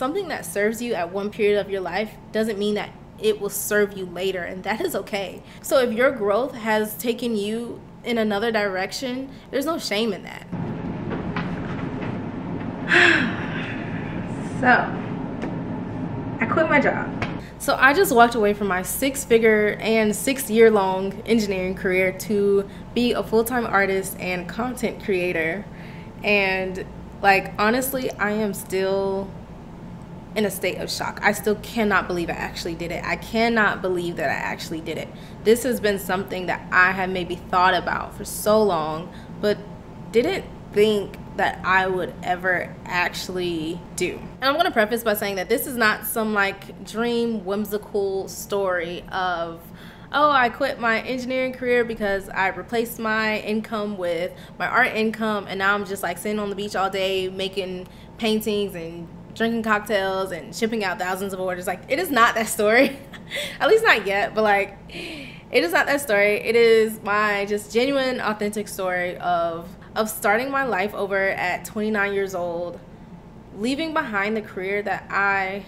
something that serves you at one period of your life doesn't mean that it will serve you later, and that is okay. So if your growth has taken you in another direction, there's no shame in that. So I quit my job. So I just walked away from my 6-figure and 6-year-long engineering career to be a full-time artist and content creator. And like, honestly, I am still in a state of shock. I still cannot believe I actually did it. I cannot believe that I actually did it. This has been something that I have maybe thought about for so long, but didn't think that I would ever actually do. And I'm gonna preface by saying that this is not some like dream whimsical story of, oh, I quit my engineering career because I replaced my income with my art income, and now I'm just like sitting on the beach all day making paintings and drinking cocktails and shipping out thousands of orders. Like, it is not that story. At least not yet, but like, it is not that story. It is my just genuine, authentic story of starting my life over at 29 years old, leaving behind the career that I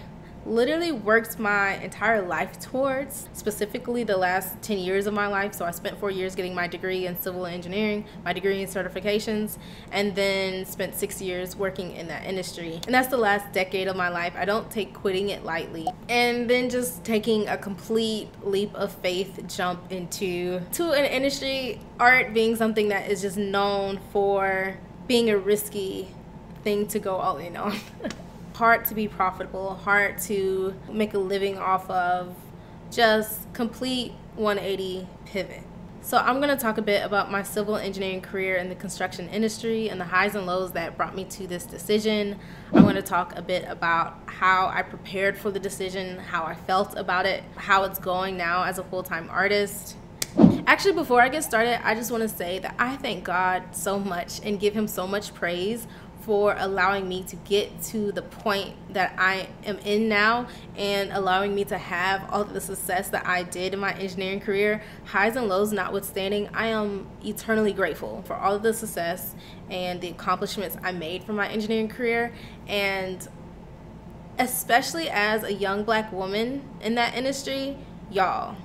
literally worked my entire life towards, specifically the last 10 years of my life. So I spent 4 years getting my degree in civil engineering, my degree in certifications, and then spent 6 years working in that industry. And that's the last decade of my life. I don't take quitting it lightly. And then just taking a complete leap of faith jump into an industry, art being something that is just known for being a risky thing to go all in on. Hard to be profitable, hard to make a living off of, just complete 180 pivot. So I'm going to talk a bit about my civil engineering career in the construction industry and the highs and lows that brought me to this decision. I'm going to talk a bit about how I prepared for the decision, how I felt about it, how it's going now as a full-time artist. Actually, before I get started, I just want to say that I thank God so much and give him so much praise for allowing me to get to the point that I am in now and allowing me to have all of the success that I did in my engineering career. Highs and lows notwithstanding, I am eternally grateful for all of the success and the accomplishments I made from my engineering career, and especially as a young Black woman in that industry, y'all,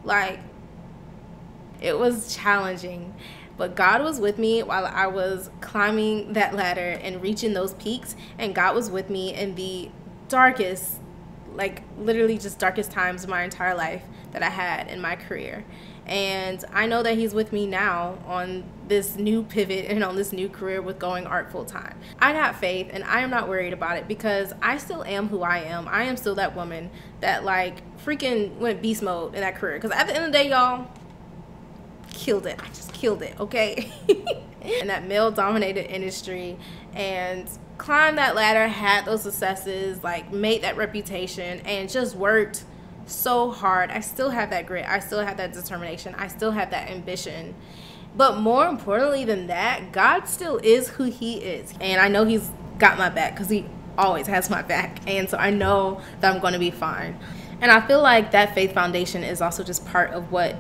like, it was challenging. But God was with me while I was climbing that ladder and reaching those peaks. And God was with me in the darkest, like literally just darkest times of my entire life that I had in my career. And I know that he's with me now on this new pivot and on this new career with going art full time. I got faith, and I am not worried about it because I still am who I am. I am still that woman that like freaking went beast mode in that career. Because at the end of the day, y'all, killed it. I just killed it, okay? In that male-dominated industry, and climbed that ladder, had those successes, like made that reputation, and just worked so hard. I still have that grit. I still have that determination. I still have that ambition. But more importantly than that, God still is who he is. And I know he's got my back because he always has my back. And so I know that I'm going to be fine. And I feel like that faith foundation is also just part of what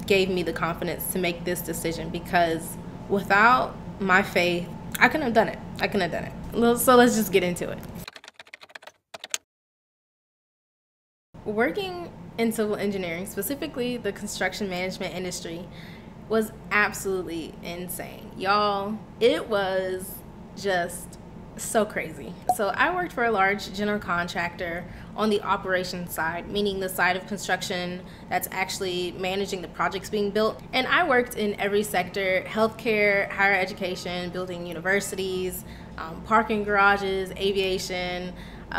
gave me the confidence to make this decision, because without my faith, I couldn't have done it. I couldn't have done it. So let's just get into it. Working in civil engineering, specifically the construction management industry, was absolutely insane. Y'all, it was just so crazy. So I worked for a large general contractor on the operations side, meaning the side of construction that's actually managing the projects being built. And I worked in every sector: healthcare, higher education, building universities, parking garages, aviation.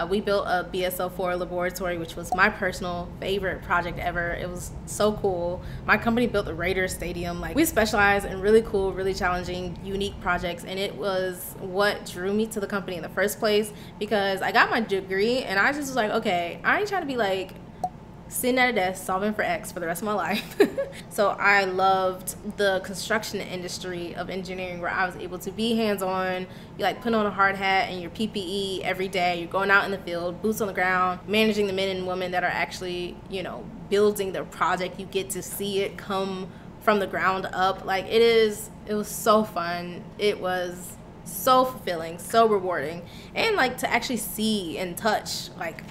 We built a BSL-4 laboratory, which was my personal favorite project ever. It was so cool. My company built the Raiders Stadium. Like, we specialize in really cool, really challenging, unique projects, and it was what drew me to the company in the first place, because I got my degree and I just was like, okay, I ain't trying to be like sitting at a desk solving for X for the rest of my life. So I loved the construction industry of engineering, where I was able to be hands-on. You like put on a hard hat and your PPE every day. You're going out in the field, boots on the ground, managing the men and women that are actually, you know, building the project. You get to see it come from the ground up. Like, it was so fun. It was So fulfilling, so rewarding, and like to actually see and touch like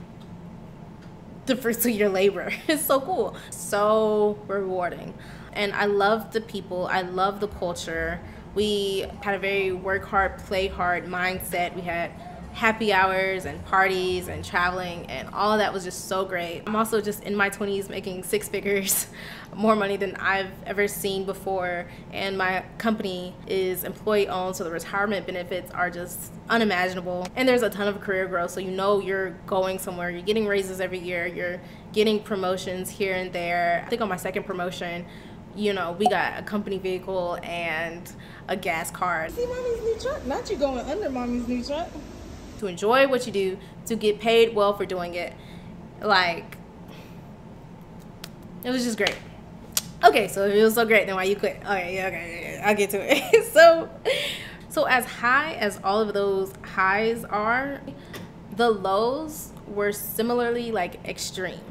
the fruits of your labor. It's so cool, so rewarding. And I love the people, I love the culture. We had a very work hard, play hard mindset. We had happy hours and parties and traveling, and all of that was just so great. I'm also just in my 20s making six figures, more money than I've ever seen before, and my company is employee owned, so the retirement benefits are just unimaginable, and there's a ton of career growth, so you know you're going somewhere. You're getting raises every year, you're getting promotions here and there. I think on my second promotion, you know, we got a company vehicle and a gas card. See mommy's new truck, not you going under mommy's new truck. To enjoy what you do, to get paid well for doing it. Like, it was just great. Okay, so if it was so great, then why you quit? Okay, yeah, okay, I'll get to it. So as high as all of those highs are, the lows were similarly like extreme.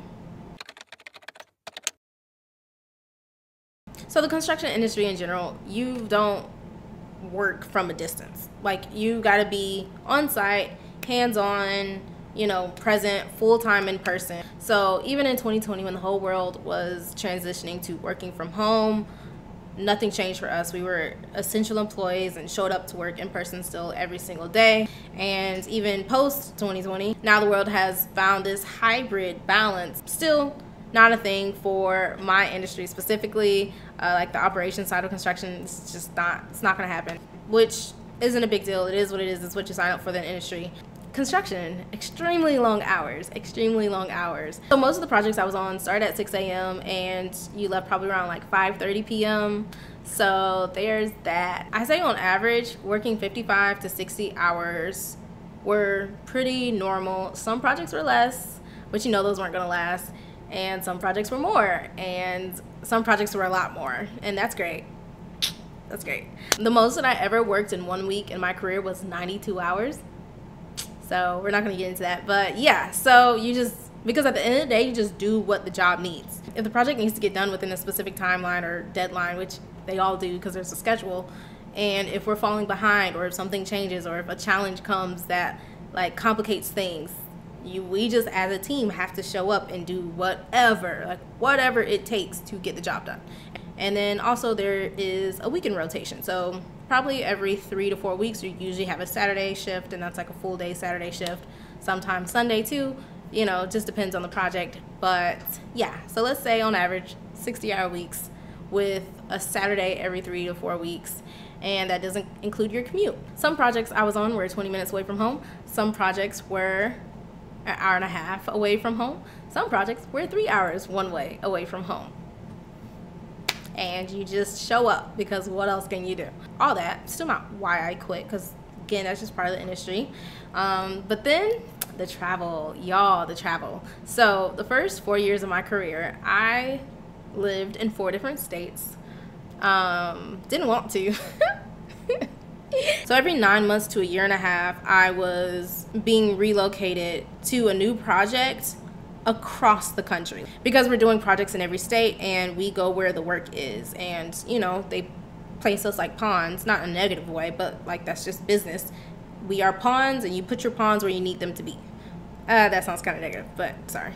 So the construction industry in general, you don't work from a distance. Like, you gotta be on site, hands-on, you know, present, full-time in person. So even in 2020, when the whole world was transitioning to working from home, nothing changed for us. We were essential employees and showed up to work in person still every single day. And even post 2020, now the world has found this hybrid balance. Still not a thing for my industry specifically, like the operations side of construction. It's just not, it's not gonna happen, which isn't a big deal. It is what it is. It's what you sign up for the industry. Construction, extremely long hours, extremely long hours. So most of the projects I was on started at 6 a.m. and you left probably around like 5:30 p.m. So there's that. I say on average, working 55 to 60 hours were pretty normal. Some projects were less, but you know those weren't gonna last. And some projects were more, and some projects were a lot more, and that's great. That's great. The most that I ever worked in 1 week in my career was 92 hours. So we're not gonna get into that, but yeah, so you just, because at the end of the day, you just do what the job needs. If the project needs to get done within a specific timeline or deadline, which they all do because there's a schedule, and if we're falling behind or if something changes or if a challenge comes that like complicates things, we just as a team have to show up and do whatever it takes to get the job done. And then also there is a weekend rotation. So probably every 3 to 4 weeks, you usually have a Saturday shift, and that's like a full day Saturday shift. Sometimes Sunday too, you know, just depends on the project. But yeah, so let's say on average 60-hour weeks with a Saturday every 3 to 4 weeks. And that doesn't include your commute. Some projects I was on were 20 minutes away from home. Some projects were an hour and a half away from home. Some projects were 3 hours one way away from home. And you just show up, because what else can you do? All that, still not why I quit, because again, that's just part of the industry. But then the travel, y'all, the travel. So the first 4 years of my career, I lived in 4 different states. Didn't want to. So every 9 months to a year and a half, I was being relocated to a new project across the country, because we're doing projects in every state and we go where the work is. And you know, they place us like pawns, not in a negative way, but like that's just business. We are pawns, and you put your pawns where you need them to be. That sounds kind of negative, but sorry.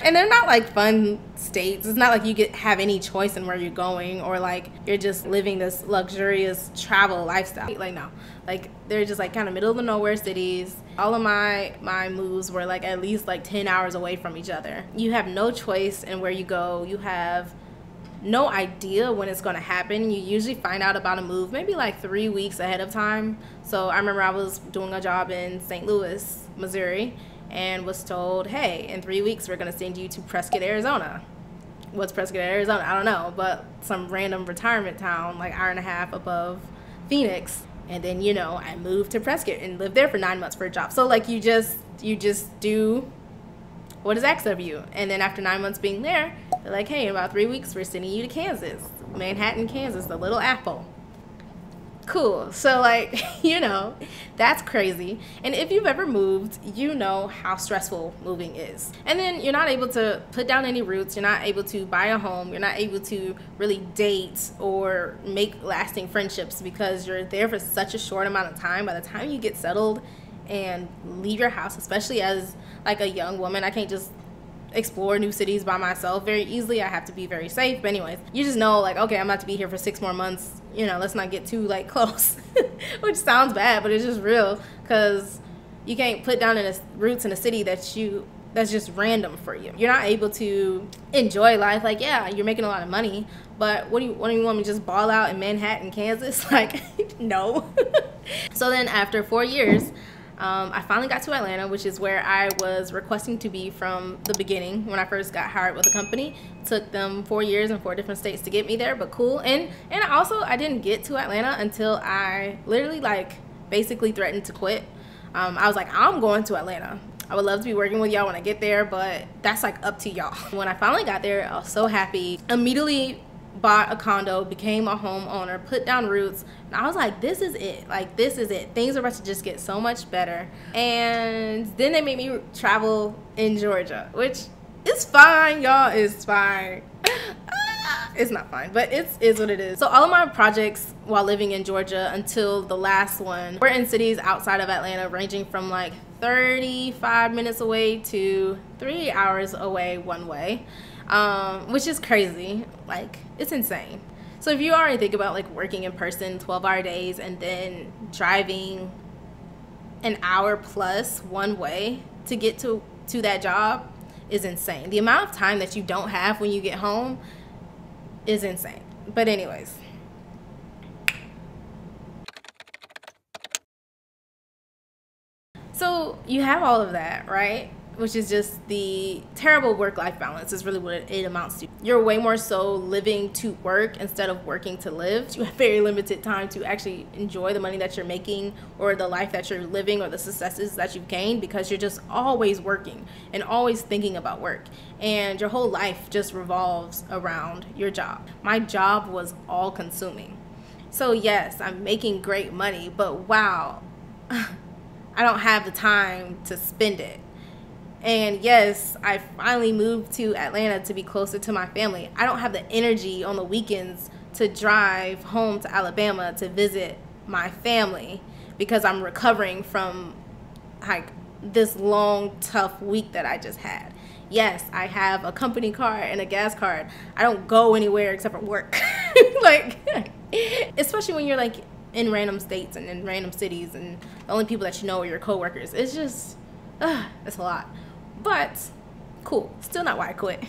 And they're not like fun states. It's not like you have any choice in where you're going, or like you're just living this luxurious travel lifestyle. Like no, like they're just like kind of middle of the nowhere cities. All of my moves were like at least like 10 hours away from each other. You have no choice in where you go. You have no idea when it's going to happen. You usually find out about a move maybe like 3 weeks ahead of time. So I remember I was doing a job in St. Louis, Missouri, and was told, hey, in 3 weeks we're going to send you to Prescott, Arizona. What's Prescott, Arizona? I don't know, but some random retirement town like hour and a half above Phoenix. And then, you know, I moved to Prescott and lived there for 9 months for a job. So like you just do what is asked of you. And then after 9 months being there, they're like, hey, in about 3 weeks we're sending you to Kansas, Manhattan, Kansas, the little apple. Cool. So like, you know, that's crazy. And if you've ever moved, you know how stressful moving is. And then you're not able to put down any roots. You're not able to buy a home. You're not able to really date or make lasting friendships because you're there for such a short amount of time. By the time you get settled and leave your house, especially as like a young woman, I can't just explore new cities by myself very easily. I have to be very safe. But anyways, you just know like, okay, I'm about to be here for 6 more months. You know, let's not get too like close, which sounds bad, but it's just real because you can't put down roots in a city that's just random for you. You're not able to enjoy life. Like, yeah, you're making a lot of money, but what do you want me to just ball out in Manhattan, Kansas? Like, no. So then after 4 years, I finally got to Atlanta, which is where I was requesting to be from the beginning when I first got hired with the company. It took them 4 years and 4 different states to get me there, but cool. And also I didn't get to Atlanta until I literally like basically threatened to quit. I was like, I'm going to Atlanta. I would love to be working with y'all when I get there, but that's like up to y'all. When I finally got there, I was so happy. Immediately bought a condo, became a homeowner, put down roots, and I was like, this is it. Like, this is it. Things are about to just get so much better. And then they made me travel in Georgia, which is fine, y'all. It's fine. It's not fine, but it is what it is. So all of my projects while living in Georgia until the last one were in cities outside of Atlanta, ranging from like 35 minutes away to 3 hours away one way. Which is crazy. Like, it's insane. So if you already think about like working in person 12-hour days and then driving an hour plus one way to get to that job is insane. The amount of time that you don't have when you get home is insane. But anyways, so you have all of that, right? Which is just the terrible work-life balance is really what it amounts to. You're way more so living to work instead of working to live. You have very limited time to actually enjoy the money that you're making or the life that you're living or the successes that you've gained because you're just always working and always thinking about work. And your whole life just revolves around your job. My job was all-consuming. So yes, I'm making great money, but wow, I don't have the time to spend it. And yes, I finally moved to Atlanta to be closer to my family. I don't have the energy on the weekends to drive home to Alabama to visit my family because I'm recovering from like this long, tough week that I just had. Yes, I have a company car and a gas card. I don't go anywhere except for work. Like, especially when you're like in random states and in random cities and the only people that you know are your coworkers. It's just, it's a lot. But cool, still not why I quit.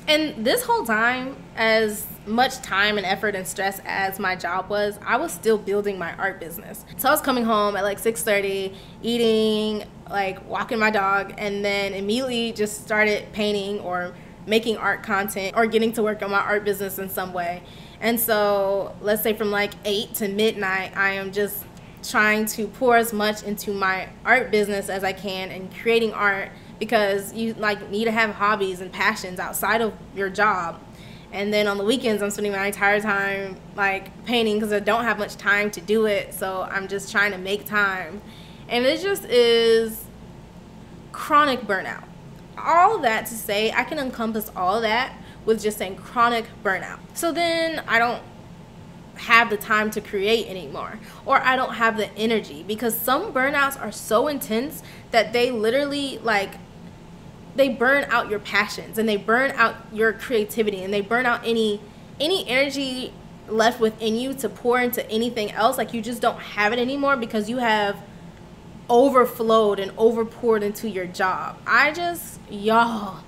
And this whole time, as much time and effort and stress as my job was, I was still building my art business. So I was coming home at like 6:30, eating, like walking my dog, and then immediately just started painting or making art content or getting to work on my art business in some way. And so let's say from like 8 to midnight, I am just trying to pour as much into my art business as I can and creating art, because you like need to have hobbies and passions outside of your job. And then on the weekends I'm spending my entire time like painting because I don't have much time to do it, so I'm just trying to make time. And it just is chronic burnout. All that to say, I can encompass all that with just saying chronic burnout. So then I don't have the time to create anymore, or I don't have the energy, because some burnouts are so intense that they literally like they burn out your passions and they burn out your creativity and they burn out any energy left within you to pour into anything else. Like, you just don't have it anymore because you have overflowed and overpoured into your job. Y'all,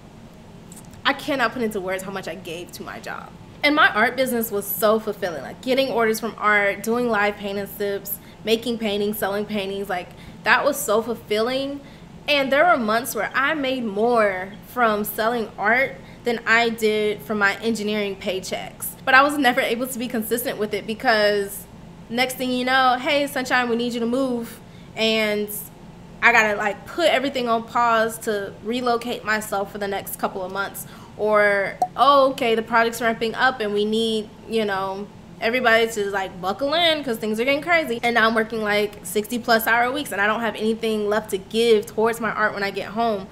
I cannot put into words how much I gave to my job. And my art business was so fulfilling, like getting orders from art, doing live painting sips, making paintings, selling paintings, like that was so fulfilling. And there were months where I made more from selling art than I did from my engineering paychecks. But I was never able to be consistent with it because next thing you know, hey, Sunshine, we need you to move. And I gotta like put everything on pause to relocate myself for the next couple of months. Or, oh, okay, the project's ramping up and we need, you know, everybody to like buckle in because things are getting crazy. And now I'm working like 60+ hour weeks and I don't have anything left to give towards my art when I get home.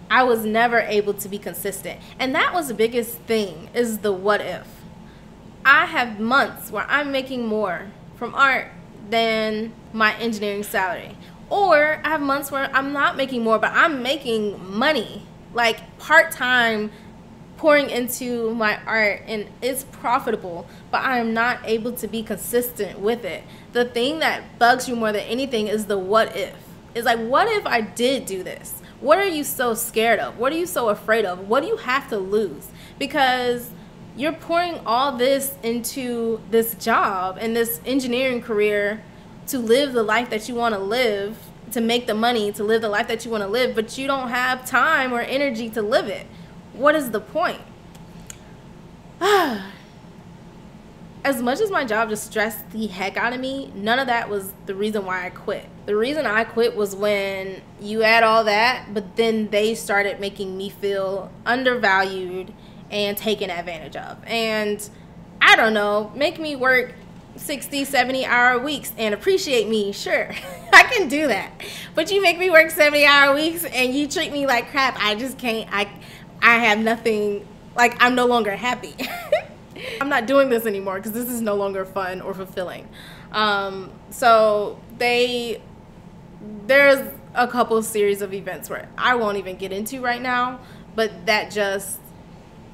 I was never able to be consistent. And that was the biggest thing, is the what if. I have months where I'm making more from art than my engineering salary. Or I have months where I'm not making more, but I'm making money, like part-time, pouring into my art, and it's profitable, but I am not able to be consistent with it. The thing that bugs you more than anything is the what if. It's like, what if I did do this? What are you so scared of? What are you so afraid of? What do you have to lose? Because you're pouring all this into this job and this engineering career to live the life that you want to live, to make the money, to live the life that you want to live, but you don't have time or energy to live it. What is the point? As much as my job just stressed the heck out of me, none of that was the reason why I quit. The reason I quit was when you add all that, but then they started making me feel undervalued and taken advantage of. And I don't know, make me work 60, 70-hour weeks and appreciate me, sure. I can do that. But you make me work 70-hour weeks and you treat me like crap. I just can't. I have nothing, like, I'm no longer happy. I'm not doing this anymore because this is no longer fun or fulfilling. So there's a couple series of events where I won't even get into right now, but that just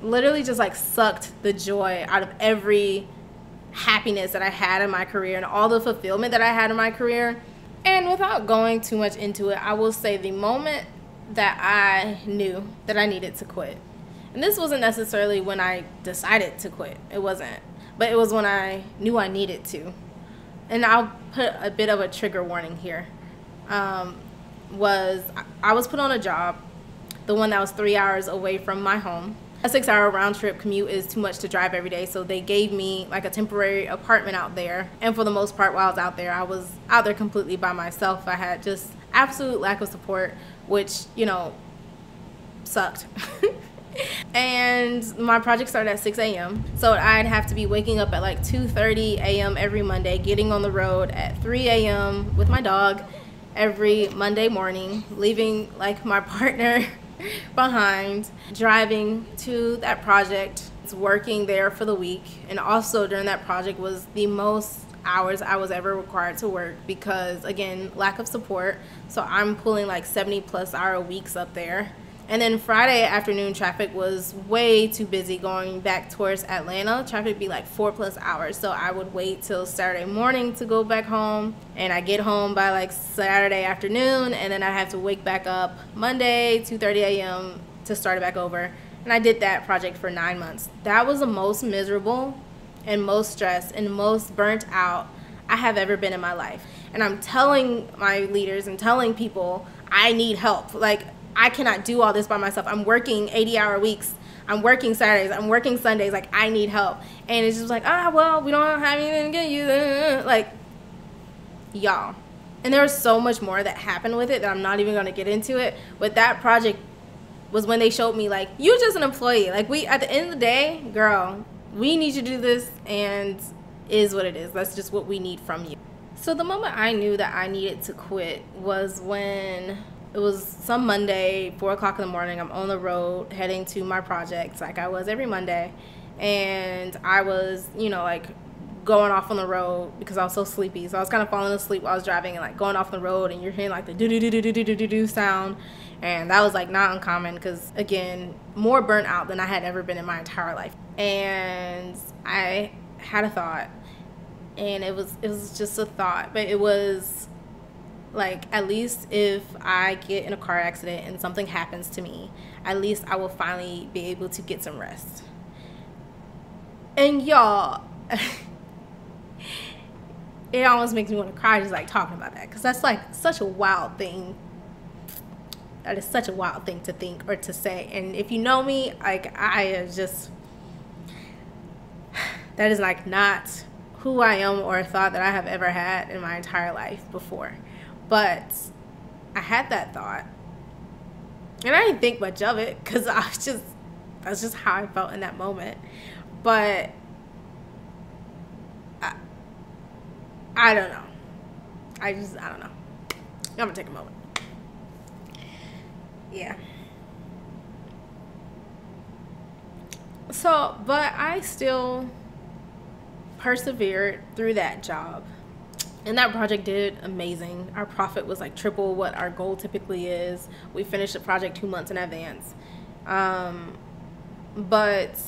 literally just like sucked the joy out of every happiness that I had in my career and all the fulfillment that I had in my career. And without going too much into it, I will say the moment that I knew that I needed to quit, and this wasn't necessarily when I decided to quit, it wasn't, but it was when I knew I needed to. And I'll put a bit of a trigger warning here. I was put on a job, the one that was 3 hours away from my home. A 6-hour round trip commute is too much to drive every day, so they gave me like a temporary apartment out there. And for the most part, while I was out there completely by myself. I had just absolute lack of support, which, you know, sucked. And my project started at 6 a.m. So I'd have to be waking up at like 2:30 a.m. every Monday, getting on the road at 3 a.m. with my dog every Monday morning, leaving like my partner behind, driving to that project, working there for the week. And also during that project was the most hours I was ever required to work because, again, lack of support. So I'm pulling like 70+hour weeks up there. And then Friday afternoon traffic was way too busy going back towards Atlanta. Traffic would be like 4+ hours. So I would wait till Saturday morning to go back home. And I get home by like Saturday afternoon. And then I have to wake back up Monday, 2:30 a.m. to start it back over. And I did that project for 9 months. That was the most miserable and most stressed and most burnt out I have ever been in my life. And I'm telling my leaders and telling people I need help. Like, I cannot do all this by myself. I'm working 80-hour weeks. I'm working Saturdays. I'm working Sundays. Like, I need help. And it's just like, well, we don't have anything to get you. Like, y'all. And there was so much more that happened with it that I'm not even going to get into it. But that project was when they showed me, like, you're just an employee. Like, at the end of the day, girl, we need you to do this, and it is what it is. That's just what we need from you. So the moment I knew that I needed to quit was when it was some Monday, 4 o'clock in the morning. I'm on the road heading to my project like I was every Monday. And I was, you know, like going off on the road because I was so sleepy. So I was kind of falling asleep while I was driving and like going off the road, and you're hearing like the do-do-do-do-do-do-do sound. And that was like not uncommon because, again, more burnt out than I had ever been in my entire life. And I had a thought, and it was just a thought, but it was like, at least if I get in a car accident and something happens to me, at least I will finally be able to get some rest. And y'all, it almost makes me want to cry just like talking about that, because that's like such a wild thing. That is such a wild thing to think or to say. And if you know me, like, that is like not who I am or a thought that I have ever had in my entire life before. But I had that thought, and I didn't think much of it because that's just how I felt in that moment. But I don't know. I don't know. I'm gonna take a moment. Yeah. So, but I still persevered through that job. And that project did amazing. Our profit was like triple what our goal typically is. We finished the project 2 months in advance. But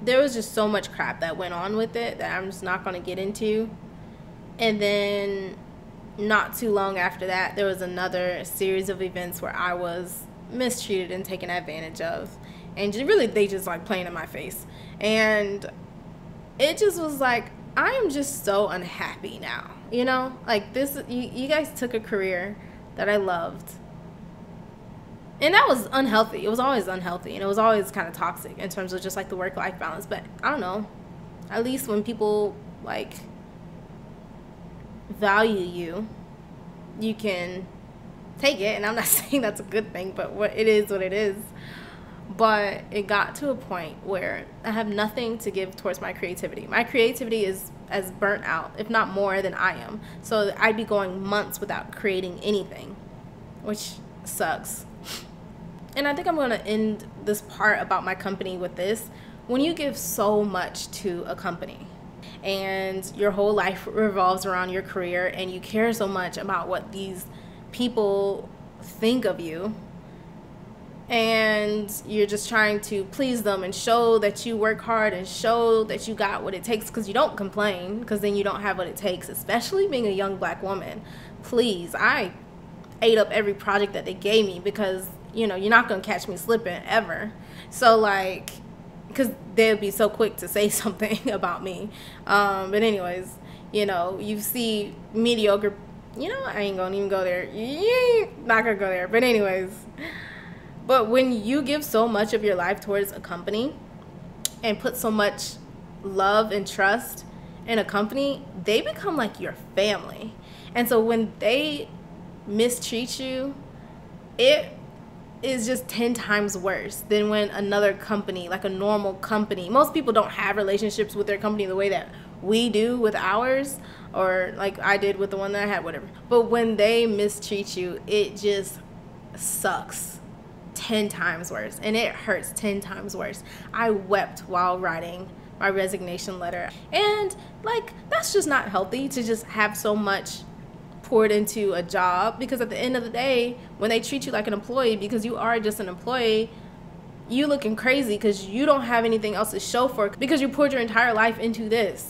there was just so much crap that went on with it that I'm just not going to get into. And then not too long after that, there was another series of events where I was mistreated and taken advantage of. And really, they just like playing in my face. And it just was like, I am just so unhappy now, you know? Like this, you guys took a career that I loved. And that was unhealthy. It was always unhealthy. And it was always kind of toxic in terms of just like the work-life balance. But I don't know. At least when people like value you, you can take it. And I'm not saying that's a good thing, but it is what it is. But it got to a point where I have nothing to give towards my creativity. My creativity is as burnt out, if not more, than I am. So I'd be going months without creating anything, which sucks. And I think I'm going to end this part about my company with this. When you give so much to a company and your whole life revolves around your career and you care so much about what these people think of you, and you're just trying to please them and show that you work hard and show that you got what it takes, because you don't complain, because then you don't have what it takes, especially being a young black woman. Please, I ate up every project that they gave me because, you know, you're not going to catch me slipping ever. So, like, because they'll be so quick to say something about me. But anyways, you know, you see mediocre, you know, I ain't going to even go there. Not going to go there. But anyways, but when you give so much of your life towards a company and put so much love and trust in a company, they become like your family. And so when they mistreat you, it is just 10 times worse than when another company, like a normal company, most people don't have relationships with their company the way that we do with ours, or like I did with the one that I had, whatever. But when they mistreat you, it just sucks 10 times worse, and it hurts 10 times worse. I wept while writing my resignation letter, and like that's just not healthy to just have so much poured into a job, because at the end of the day, when they treat you like an employee, because you are just an employee, you looking crazy because you don't have anything else to show for it, because you poured your entire life into this.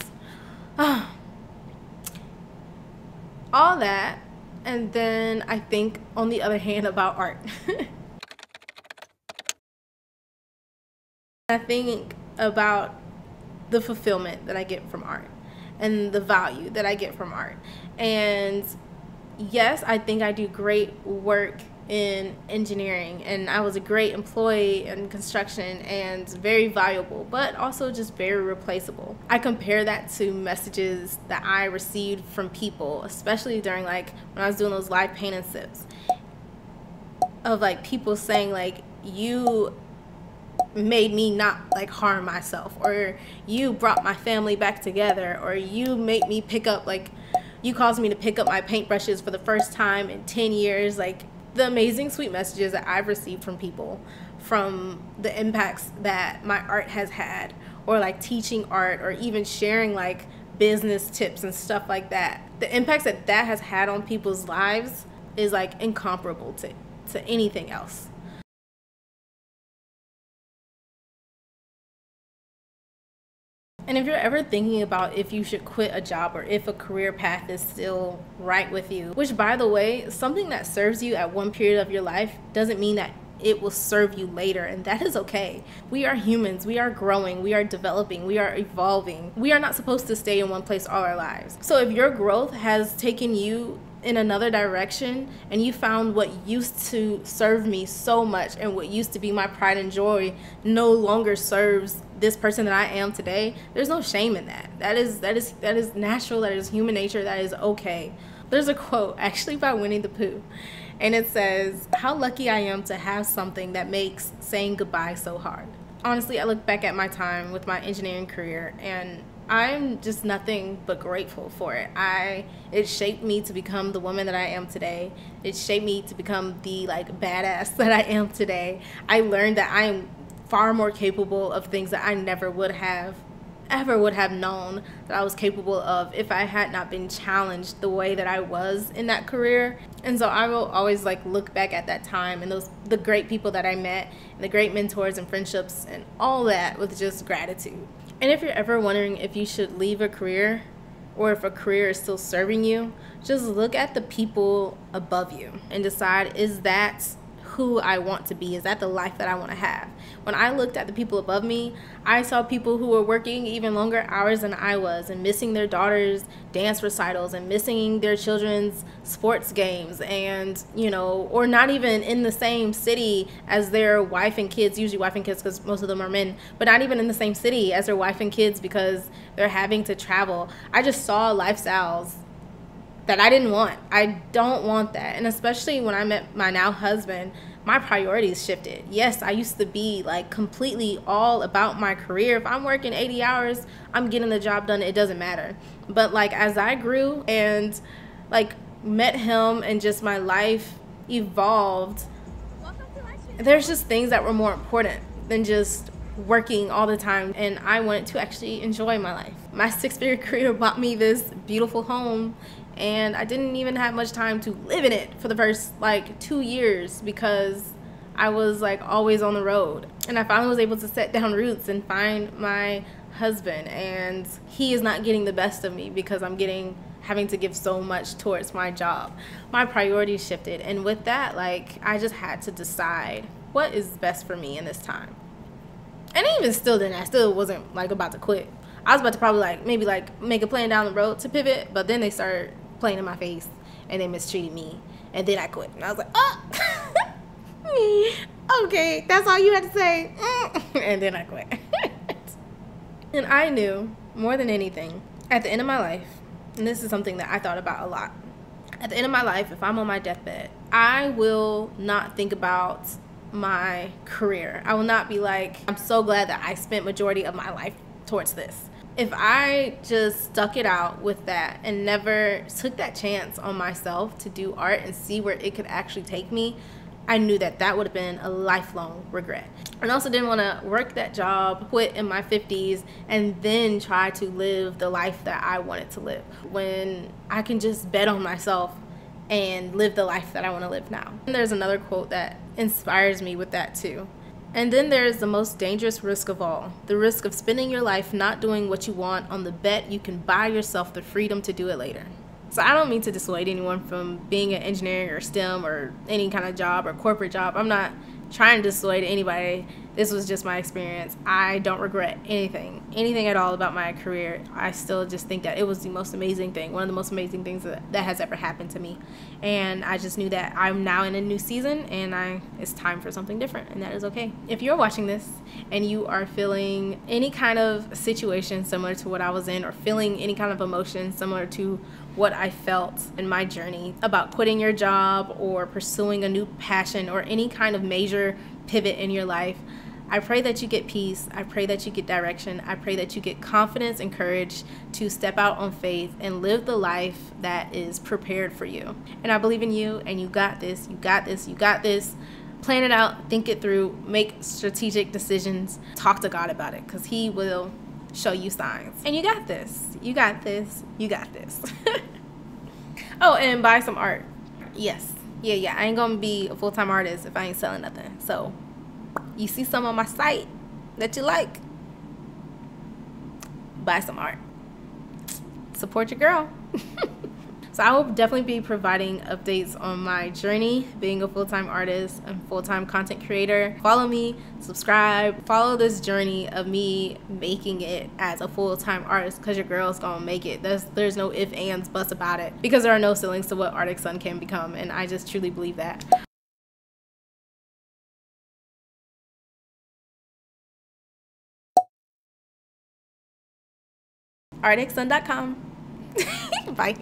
All that, and then I think on the other hand about art. I think about the fulfillment that I get from art and the value that I get from art. And yes, I think I do great work in engineering, and I was a great employee in construction and very valuable, but also just very replaceable. I compare that to messages that I received from people, especially during like when I was doing those live paint and sips, of like people saying like, you made me not like harm myself, or you brought my family back together, or you made me pick up, like you caused me to pick up my paintbrushes for the first time in 10 years. Like the amazing sweet messages that I've received from people, from the impacts that my art has had, or like teaching art, or even sharing like business tips and stuff like that. The impacts that that has had on people's lives is like incomparable to anything else. And if you're ever thinking about if you should quit a job, or if a career path is still right with you, which by the way, something that serves you at one period of your life doesn't mean that it will serve you later, and that is okay. We are humans, we are growing, we are developing, we are evolving. We are not supposed to stay in one place all our lives. So if your growth has taken you in another direction, and you found what used to serve me so much and what used to be my pride and joy no longer serves this person that I am today, there's no shame in that. That is natural, that is human nature, that is okay. There's a quote actually by Winnie the Pooh, and it says, "How lucky I am to have something that makes saying goodbye so hard." Honestly, I look back at my time with my engineering career, and I'm just nothing but grateful for it. It shaped me to become the woman that I am today. It shaped me to become the like badass that I am today. I learned that I am far more capable of things that I never would have known that I was capable of if I had not been challenged the way that I was in that career. And so I will always like look back at that time and the great people that I met and the great mentors and friendships and all that with just gratitude. And if you're ever wondering if you should leave a career or if a career is still serving you, just look at the people above you and decide, is that who I want to be? Is that the life that I want to have? When I looked at the people above me, I saw people who were working even longer hours than I was and missing their daughters' dance recitals and missing their children's sports games and, or not even in the same city as their wife and kids, usually wife and kids because most of them are men, but not even in the same city as their wife and kids because they're having to travel. I just saw lifestyles that I didn't want. I don't want that. And especially when I met my now husband, my priorities shifted. Yes, I used to be like completely all about my career. If I'm working 80 hours, I'm getting the job done. It doesn't matter. But like as I grew and like met him and just my life evolved, there's just things that were more important than just working all the time, and I wanted to actually enjoy my life. My 6-figure career bought me this beautiful home, and I didn't even have much time to live in it for the first like 2 years because I was like always on the road. And I finally was able to set down roots and find my husband, and he is not getting the best of me because I'm having to give so much towards my job. My priorities shifted, and with that, like I just had to decide what is best for me in this time. And even still then, I still wasn't like about to quit. I was about to probably like maybe like make a plan down the road to pivot, but then they started playing in my face and they mistreated me, and then I quit. And I was like, oh, okay, that's all you had to say. And then I quit. And I knew more than anything at the end of my life, and this is something that I thought about a lot. At the end of my life, if I'm on my deathbed, I will not think about my career. I will not be like, I'm so glad that I spent majority of my life towards this. If I just stuck it out with that and never took that chance on myself to do art and see where it could actually take me, I knew that would have been a lifelong regret. I also didn't want to work that job, quit in my 50s, and then try to live the life that I wanted to live when I can just bet on myself and live the life that I want to live now. And there's another quote that inspires me with that too. And then there's the most dangerous risk of all, the risk of spending your life not doing what you want on the bet you can buy yourself the freedom to do it later. So I don't mean to dissuade anyone from being an engineering or STEM or any kind of job or corporate job. I'm not trying to dissuade anybody. This was just my experience. I don't regret anything at all about my career. I still just think that it was the most amazing thing, one of the most amazing things that has ever happened to me. And I just knew that I'm now in a new season and it's time for something different, and that is okay. If you're watching this and you are feeling any kind of situation similar to what I was in, or feeling any kind of emotion similar to what I felt in my journey about quitting your job or pursuing a new passion or any kind of major pivot in your life, I pray that you get peace. I pray that you get direction. I pray that you get confidence and courage to step out on faith and live the life that is prepared for you. And I believe in you, and you got this, you got this, you got this. Plan it out, think it through, make strategic decisions, talk to God about it, because He will show you signs. And you got this, you got this, you got this. Oh, and buy some art. Yes, yeah, I ain't gonna be a full-time artist if I ain't selling nothing. So you see some on my site that you like, buy some art. Support your girl. So I will definitely be providing updates on my journey being a full-time artist and full-time content creator. Follow me, subscribe, follow this journey of me making it as a full-time artist, because your girl's gonna make it. There's no ifs, ands, buts about it, because there are no ceilings to what Arctic Sun can become, and I just truly believe that. ArcticSun.com. Bye.